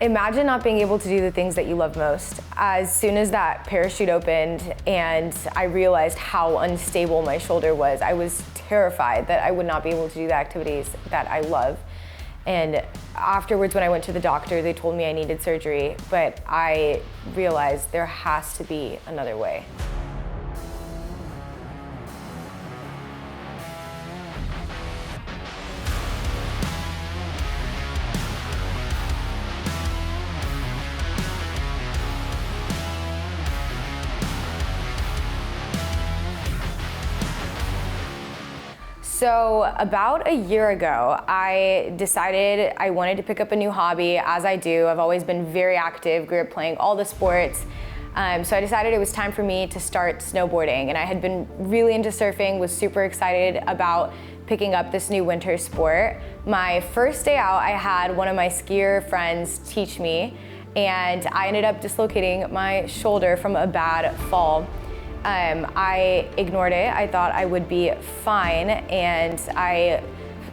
Imagine not being able to do the things that you love most. As soon as that parachute opened and I realized how unstable my shoulder was, I was terrified that I would not be able to do the activities that I love. And afterwards, when I went to the doctor, they told me I needed surgery, but I realized there has to be another way. So about a year ago, I decided I wanted to pick up a new hobby, as I do. I've always been very active, grew up playing all the sports. So I decided it was time for me to start snowboarding. And I had been really into surfing, was super excited about picking up this new winter sport. My first day out, I had one of my skier friends teach me, and I ended up dislocating my shoulder from a bad fall. I ignored it. I thought I would be fine, and I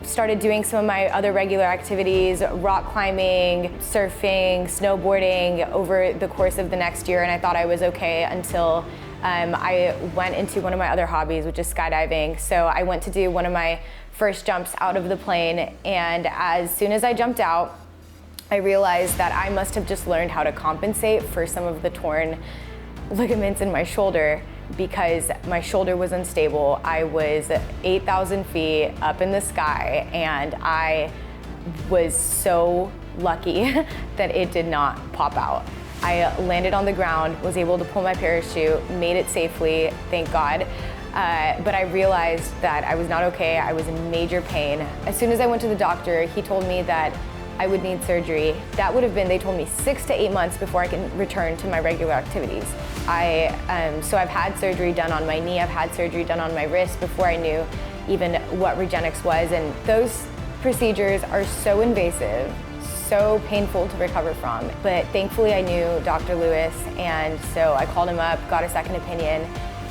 started doing some of my other regular activities, rock climbing, surfing, snowboarding over the course of the next year, and I thought I was okay until I went into one of my other hobbies, which is skydiving. So I went to do one of my first jumps out of the plane, and as soon as I jumped out, I realized that I must have just learned how to compensate for some of the torn ligaments in my shoulder, because my shoulder was unstable. I was 8,000 feet up in the sky, and I was so lucky that it did not pop out. I landed on the ground, was able to pull my parachute, made it safely, thank God. But I realized that I was not okay. I was in major pain. As soon as I went to the doctor, he told me that I would need surgery. That would have been, they told me, 6 to 8 months before I can return to my regular activities. So I've had surgery done on my knee, I've had surgery done on my wrist before I knew even what Regenexx was, and those procedures are so invasive, so painful to recover from. But thankfully I knew Dr. Lewis, and so I called him up, got a second opinion,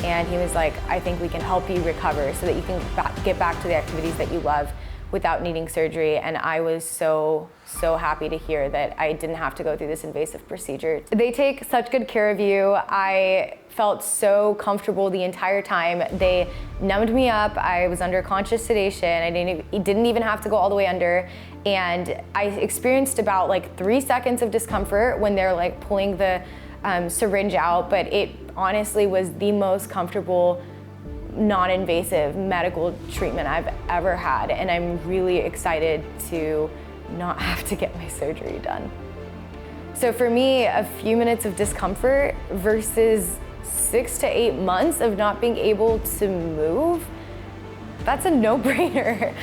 and he was like, I think we can help you recover so that you can get back to the activities that you love without needing surgery. And I was so happy to hear that I didn't have to go through this invasive procedure. They take such good care of you. I felt so comfortable the entire time. They numbed me up. I was under conscious sedation. I didn't even have to go all the way under. And I experienced about like 3 seconds of discomfort when they're like pulling the syringe out, but it honestly was the most comfortable non-invasive medical treatment I've ever had, and I'm really excited to not have to get my surgery done. So for me, a few minutes of discomfort versus 6 to 8 months of not being able to move, that's a no-brainer.